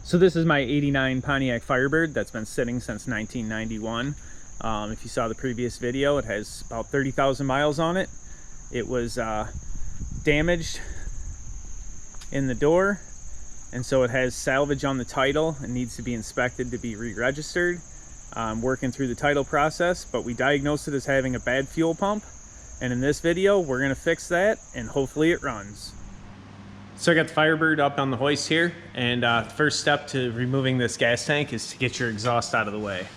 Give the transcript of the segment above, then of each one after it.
So this is my 89 Pontiac Firebird that's been sitting since 1991. If you saw the previous video, it has about 30,000 miles on it. It was damaged in the door, and so it has salvage on the title and needs to be inspected to be re-registered. I'm working through the title process, but we diagnosed it as having a bad fuel pump, and in this video we're going to fix that and hopefully it runs. So I got the Firebird up on the hoist here, and the first step to removing this gas tank is to get your exhaust out of the way.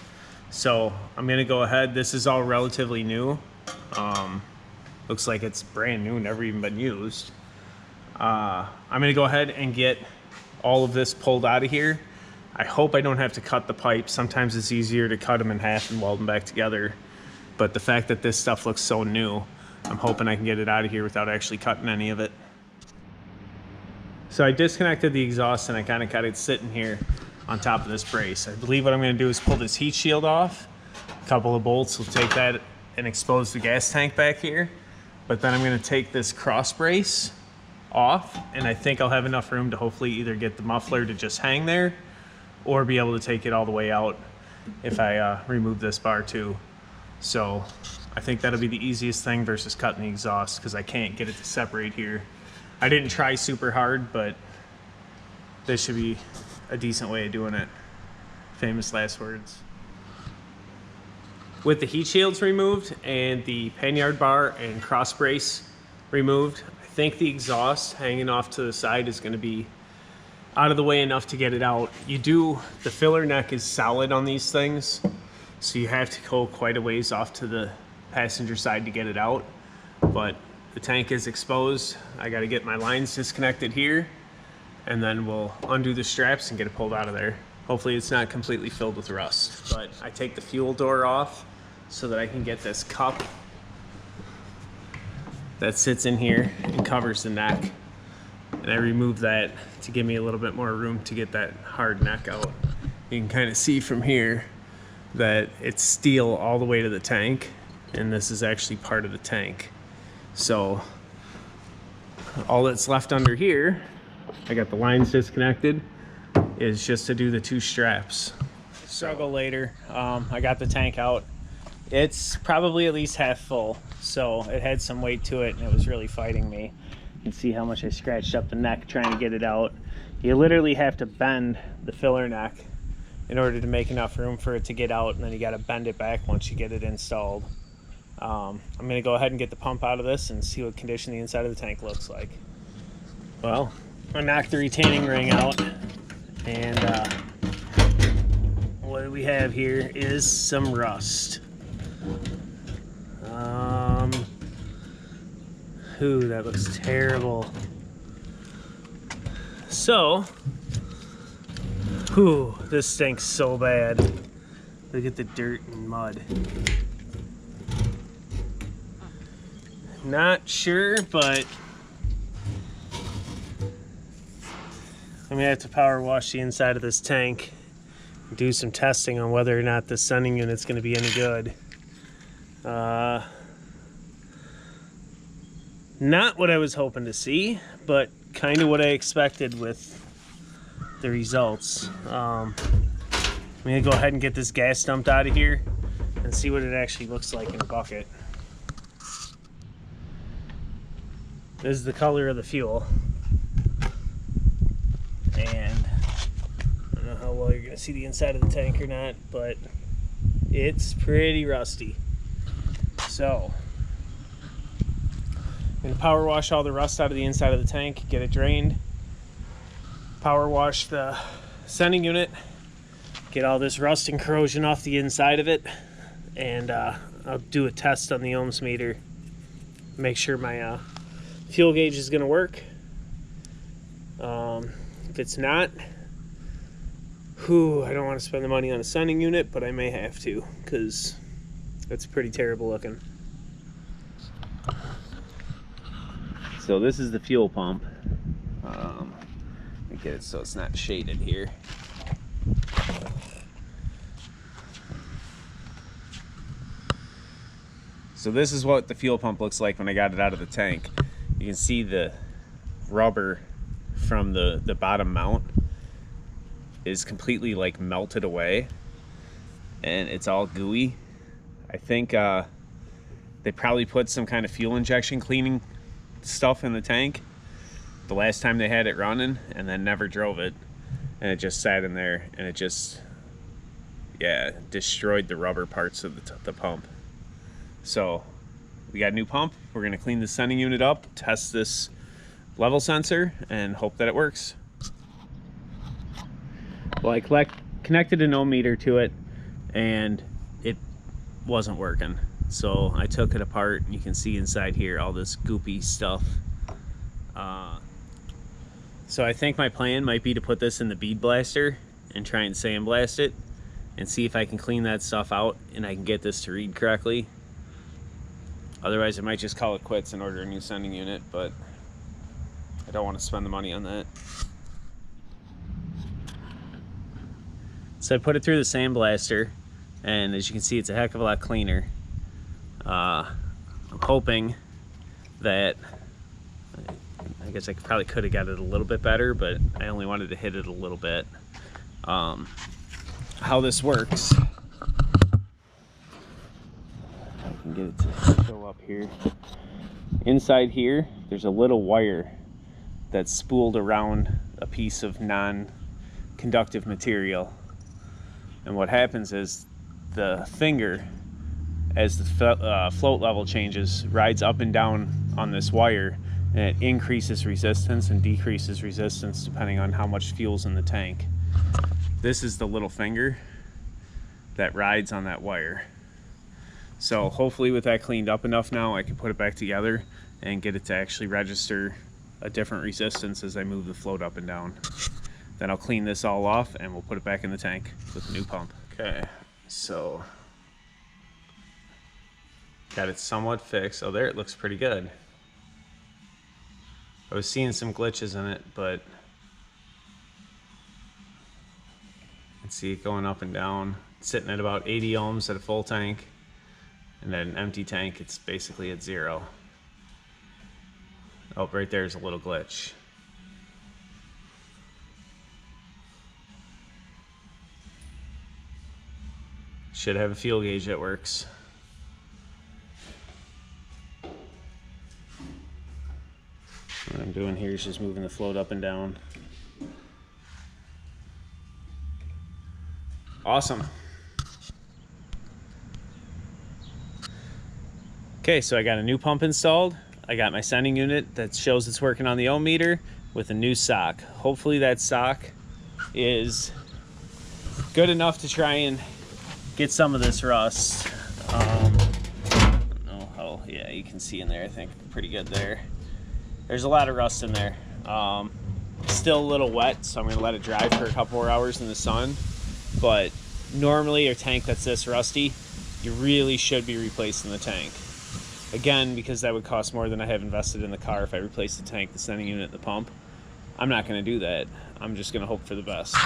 So I'm going to go ahead. This is all relatively new. Looks like it's brand new, never even been used. I'm going to go ahead and get all of this pulled out of here. I hope I don't have to cut the pipe. Sometimes it's easier to cut them in half and weld them back together. But the fact that this stuff looks so new, I'm hoping I can get it out of here without actually cutting any of it. So I disconnected the exhaust and I kind of got it sitting here on top of this brace. I believe what I'm going to do is pull this heat shield off. A couple of bolts will take that and expose the gas tank back here. But then I'm going to take this cross brace off, and I think I'll have enough room to hopefully either get the muffler to just hang there or be able to take it all the way out if I remove this bar too. So I think that'll be the easiest thing versus cutting the exhaust, because I can't get it to separate here. I didn't try super hard, but this should be a decent way of doing it. Famous last words. With the heat shields removed and the paniard bar and cross brace removed, I think the exhaust hanging off to the side is going to be out of the way enough to get it out. The filler neck is solid on these things, so you have to go quite a ways off to the passenger side to get it out. But the tank is exposed. I got to get my lines disconnected here, and then we'll undo the straps and get it pulled out of there. Hopefully it's not completely filled with rust. But I take the fuel door off so that I can get this cup that sits in here and covers the neck. And I remove that to give me a little bit more room to get that hard neck out. You can kind of see from here that it's steel all the way to the tank, and this is actually part of the tank. So all that's left under here, I got the lines disconnected, is just to do the two straps. Struggle later. I got the tank out. It's probably at least half full, so it had some weight to it and it was really fighting me. You can see how much I scratched up the neck trying to get it out. You literally have to bend the filler neck in order to make enough room for it to get out, and then you got to bend it back once you get it installed. I'm going to go ahead and get the pump out of this and see what condition the inside of the tank looks like. Well, I knocked the retaining ring out, and what we have here is some rust. Ooh, that looks terrible. So, this stinks so bad. Look at the dirt and mud. Not sure, but I'm gonna have to power wash the inside of this tank and do some testing on whether or not the sending unit's gonna be any good. Not what I was hoping to see, but kind of what I expected with the results. I'm gonna go ahead and get this gas dumped out of here and see what it actually looks like in a bucket. This is the color of the fuel, and I don't know how well you're gonna see the inside of the tank or not, but it's pretty rusty. So I'm gonna power wash all the rust out of the inside of the tank, get it drained, power wash the sending unit, get all this rust and corrosion off the inside of it, and I'll do a test on the ohms meter, make sure my fuel gauge is going to work. If it's not, I don't want to spend the money on a sending unit, but I may have to, because it's pretty terrible looking. So this is the fuel pump. Let me get it so it's not shaded here. So this is what the fuel pump looks like when I got it out of the tank. You can see the rubber from the bottom mount. is completely like melted away and it's all gooey. I think they probably put some kind of fuel injection cleaning stuff in the tank the last time they had it running, and then never drove it, and it just sat in there, and it just, yeah, destroyed the rubber parts of the pump. So we got a new pump. We're gonna clean the sending unit up, test this level sensor, and hope that it works. Well, I connected an ohm meter to it and it wasn't working. So I took it apart, and you can see inside here all this goopy stuff. So I think my plan might be to put this in the bead blaster and try and sandblast it and see if I can clean that stuff out and I can get this to read correctly. Otherwise I might just call it quits and order a new sending unit, but I don't want to spend the money on that. So I put it through the sandblaster, and as you can see, it's a heck of a lot cleaner. I'm hoping that, I guess I probably could have got it a little bit better, but I only wanted to hit it a little bit. How this works, I can get it to show up here. Inside here, there's a little wire that's spooled around a piece of non-conductive material. And what happens is the finger, as the float level changes, rides up and down on this wire, and it increases resistance and decreases resistance depending on how much fuel's in the tank. This is the little finger that rides on that wire. So hopefully with that cleaned up enough now, I can put it back together and get it to actually register a different resistance as I move the float up and down. Then I'll clean this all off and we'll put it back in the tank with a new pump. Okay, so got it somewhat fixed. Oh, there, it looks pretty good. I was seeing some glitches in it, but you can see it going up and down. It's sitting at about 80 ohms at a full tank, and at an empty tank, it's basically at 0. Oh, right there's a little glitch. Should have a fuel gauge that works. What I'm doing here is just moving the float up and down. Awesome. Okay, so I got a new pump installed. I got my sending unit that shows it's working on the ohm meter with a new sock. Hopefully that sock is good enough to try and get some of this rust. Oh yeah, you can see in there, I think pretty good there. There's a lot of rust in there. Still a little wet, so I'm gonna let it dry for a couple more hours in the sun. But normally a tank that's this rusty, you really should be replacing the tank. Again, because that would cost more than I have invested in the car if I replace the tank, the sending unit, the pump. I'm not gonna do that. I'm just gonna hope for the best.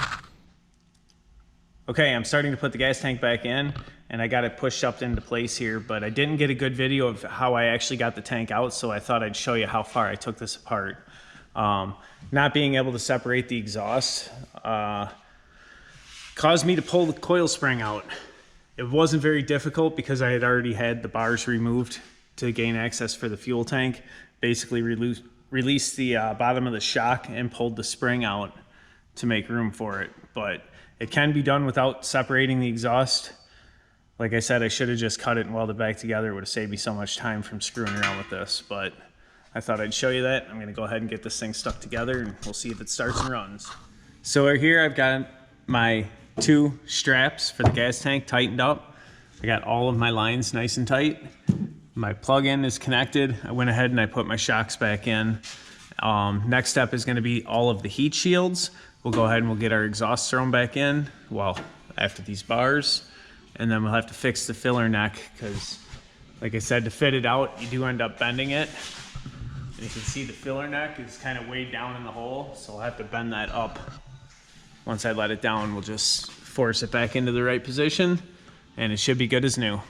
Okay, I'm starting to put the gas tank back in, and I got it pushed up into place here, but I didn't get a good video of how I actually got the tank out, so I thought I'd show you how far I took this apart. Not being able to separate the exhaust caused me to pull the coil spring out. It wasn't very difficult because I had already had the bars removed to gain access for the fuel tank. Basically released the bottom of the shock and pulled the spring out to make room for it. But it can be done without separating the exhaust. Like I said, I should have just cut it and welded back together. It would have saved me so much time from screwing around with this, but I thought I'd show you that. I'm gonna go ahead and get this thing stuck together and we'll see if it starts and runs. So right here, I've got my 2 straps for the gas tank tightened up. I got all of my lines nice and tight. My plug-in is connected. I went ahead and I put my shocks back in. Next step is gonna be all of the heat shields. We'll go ahead and we'll get our exhaust thrown back in, well, after these bars. And then we'll have to fix the filler neck because, like I said, to fit it out, you do end up bending it. And you can see the filler neck is kind of weighed down in the hole, so I'll have to bend that up. Once I let it down, we'll just force it back into the right position, and it should be good as new.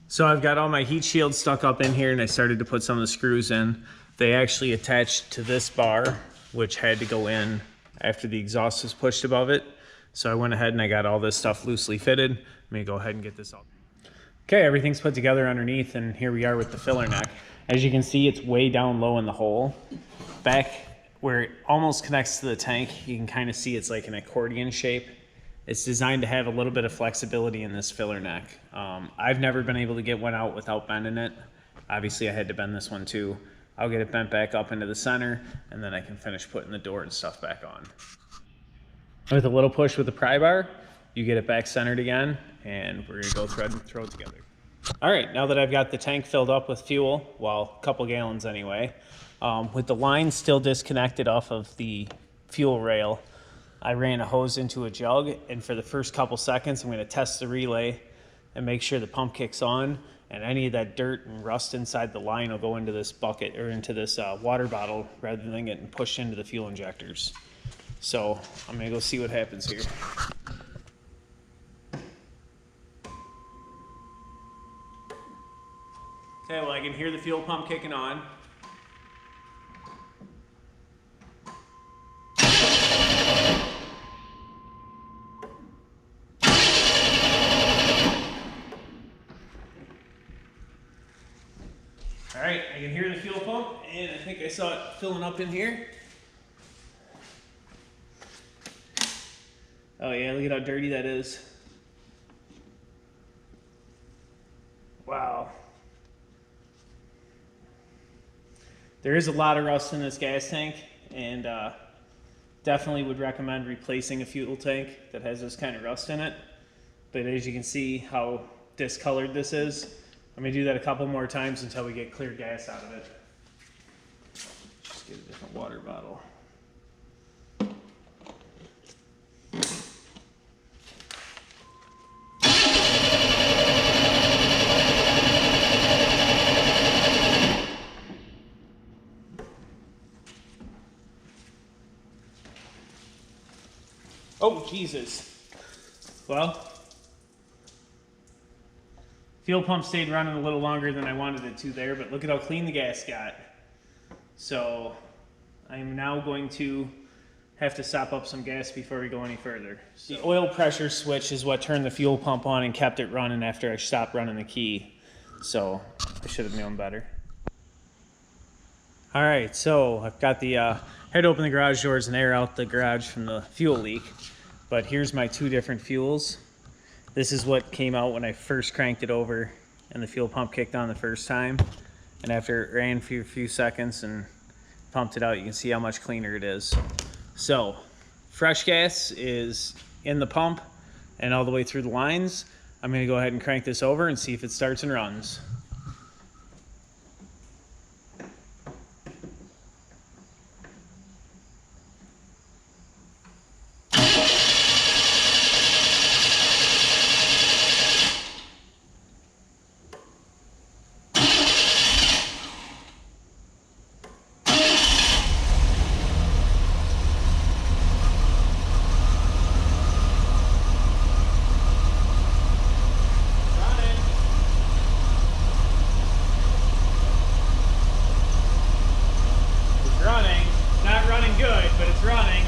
So I've got all my heat shields stuck up in here, and I started to put some of the screws in. They actually attached to this bar, which had to go in after the exhaust was pushed above it. So I went ahead and I got all this stuff loosely fitted. Let me go ahead and get this out. Okay, everything's put together underneath, and here we are with the filler neck. As you can see, it's way down low in the hole. Back where it almost connects to the tank, you can kind of see it's like an accordion shape. It's designed to have a little bit of flexibility in this filler neck. I've never been able to get one out without bending it. Obviously, I had to bend this one too. I'll get it bent back up into the center, and then I can finish putting the door and stuff back on. With a little push with the pry bar, you get it back centered again, and we're gonna go thread and throw it together. All right, now that I've got the tank filled up with fuel, well, a couple gallons anyway, with the line still disconnected off of the fuel rail, I ran a hose into a jug, and for the first couple seconds, I'm gonna test the relay and make sure the pump kicks on, and any of that dirt and rust inside the line will go into this bucket or into this water bottle rather than getting pushed into the fuel injectors. So I'm gonna go see what happens here. Okay, well, I can hear the fuel pump kicking on. All right, I can hear the fuel pump, and I think I saw it filling up in here. Oh yeah, look at how dirty that is. Wow. There is a lot of rust in this gas tank, and definitely would recommend replacing a fuel tank that has this kind of rust in it. But as you can see how discolored this is, I'm gonna do that a couple more times until we get clear gas out of it. Just get a different water bottle. Oh, Jesus. Well, fuel pump stayed running a little longer than I wanted it to there, but look at how clean the gas got. So I'm now going to have to sop up some gas before we go any further. So, the oil pressure switch is what turned the fuel pump on and kept it running after I stopped running the key. So I should have known better. All right, so I've got the had to open the garage doors and air out the garage from the fuel leak. But here's my two different fuels. This is what came out when I first cranked it over and the fuel pump kicked on the first time. And after it ran for a few seconds and pumped it out, you can see how much cleaner it is. So fresh gas is in the pump and all the way through the lines. I'm gonna go ahead and crank this over and see if it starts and runs. Running, not running good, but it's running.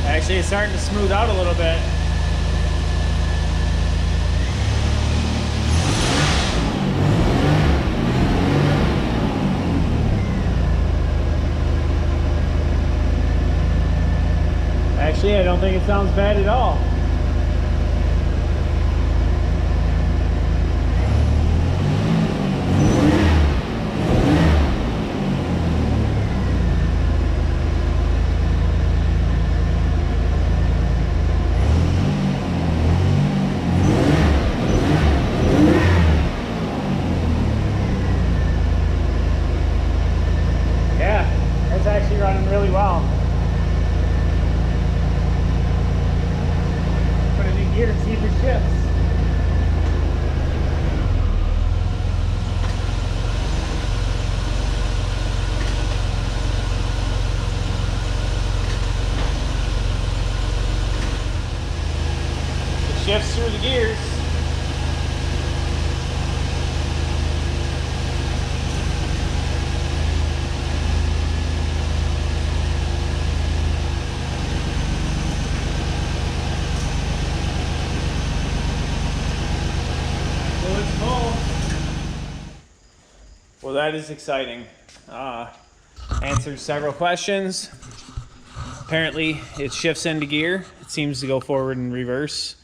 Actually, it's starting to smooth out a little bit. Actually, I don't think it sounds bad at all. It's actually running really well. shift through the gears. So it's full. Well, that is exciting. Answered several questions. Apparently it shifts into gear. It seems to go forward and reverse.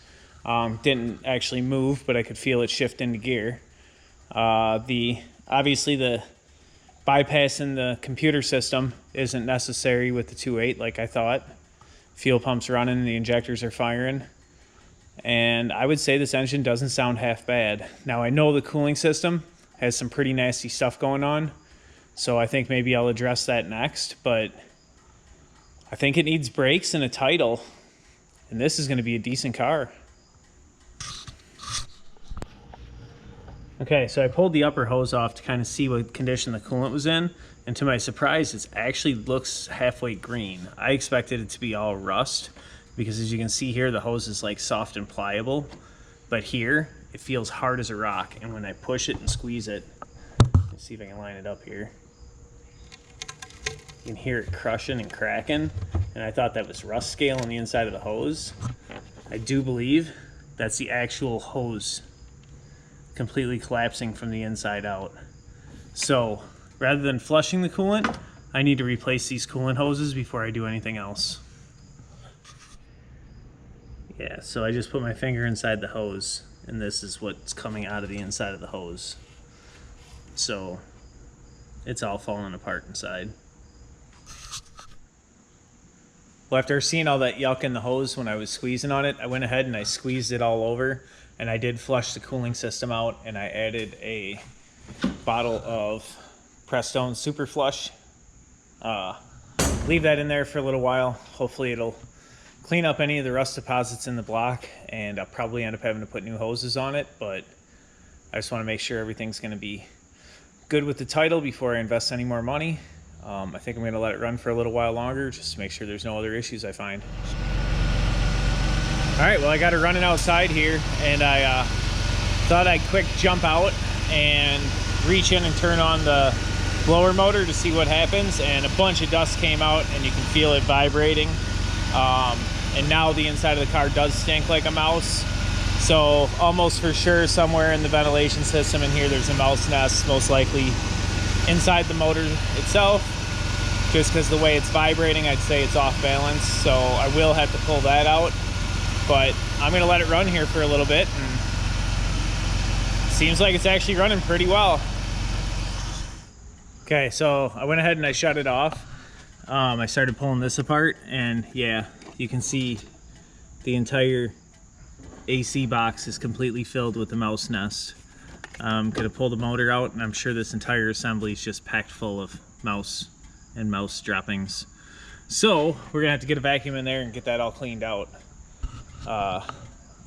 Didn't actually move, but I could feel it shift into gear. Obviously the bypassing the computer system isn't necessary with the 2.8 like I thought. Fuel pump's running, the injectors are firing. And I would say this engine doesn't sound half bad. Now I know the cooling system has some pretty nasty stuff going on, so I think maybe I'll address that next, but I think it needs brakes and a title, and this is going to be a decent car. Okay, so I pulled the upper hose off to kind of see what condition the coolant was in, and to my surprise, it actually looks halfway green. I expected it to be all rust, because as you can see here, the hose is like soft and pliable, but here, it feels hard as a rock, and when I push it and squeeze it, let's see if I can line it up here. You can hear it crushing and cracking, and I thought that was rust scale on the inside of the hose. I do believe that's the actual hose completely collapsing from the inside out. So rather than flushing the coolant, I need to replace these coolant hoses before I do anything else. Yeah, so I just put my finger inside the hose, and this is what's coming out of the inside of the hose. So it's all falling apart inside. Well, after seeing all that yuck in the hose when I was squeezing on it, I went ahead and I squeezed it all over, and I did flush the cooling system out, and I added a bottle of Prestone Super Flush. Leave that in there for a little while. Hopefully it'll clean up any of the rust deposits in the block, and I'll probably end up having to put new hoses on it, but I just want to make sure everything's going to be good with the title before I invest any more money. I think I'm going to let it run for a little while longer just to make sure there's no other issues I find. Alright, well I got it running outside here, and I thought I'd quick jump out and reach in and turn on the blower motor to see what happens, and a bunch of dust came out and you can feel it vibrating. And now the inside of the car does stink like a mouse. So almost for sure somewhere in the ventilation system in here there's a mouse nest, most likely inside the motor itself. Just because the way it's vibrating, I'd say it's off balance. So I will have to pull that out. But I'm going to let it run here for a little bit. And seems like it's actually running pretty well. Okay, so I went ahead and I shut it off. I started pulling this apart, and yeah, you can see the entire AC box is completely filled with the mouse nest. I'm gonna pull the motor out, and I'm sure this entire assembly is just packed full of mouse and mouse droppings. So we're gonna have to get a vacuum in there and get that all cleaned out.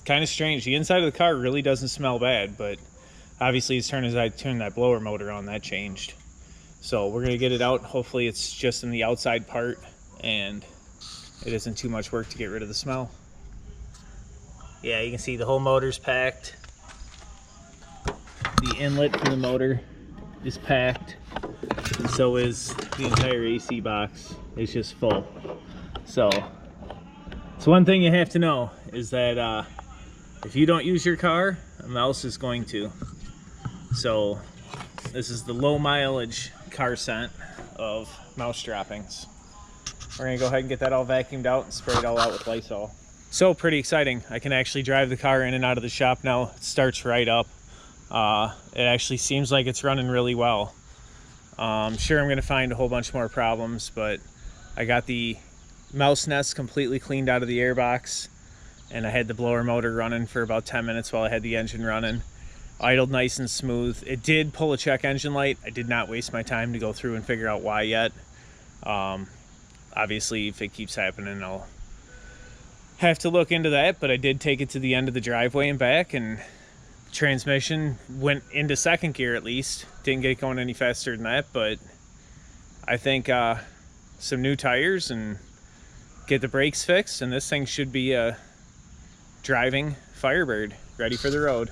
Kind of strange. The inside of the car really doesn't smell bad, but obviously as soon as I turned that blower motor on, that changed. So we're gonna get it out. Hopefully it's just in the outside part and it isn't too much work to get rid of the smell. Yeah, you can see the whole motor's packed. The inlet for the motor is packed, and so is the entire AC box. It's just full. So one thing you have to know is that if you don't use your car, a mouse is going to. So this is the low mileage car scent of mouse droppings. We're gonna go ahead and get that all vacuumed out and spray it all out with Lysol. So pretty exciting. I can actually drive the car in and out of the shop now. It starts right up. It actually seems like it's running really well. I'm sure I'm gonna find a whole bunch more problems, but I got the mouse nest completely cleaned out of the airbox, and I had the blower motor running for about 10 minutes while I had the engine running. Idled nice and smooth. It did pull a check engine light. I did not waste my time to go through and figure out why yet. Obviously, if it keeps happening, I'll have to look into that, but I did take it to the end of the driveway and back, and the transmission went into second gear at least. Didn't get it going any faster than that, but I think some new tires and get the brakes fixed, and this thing should be driving Firebird, ready for the road.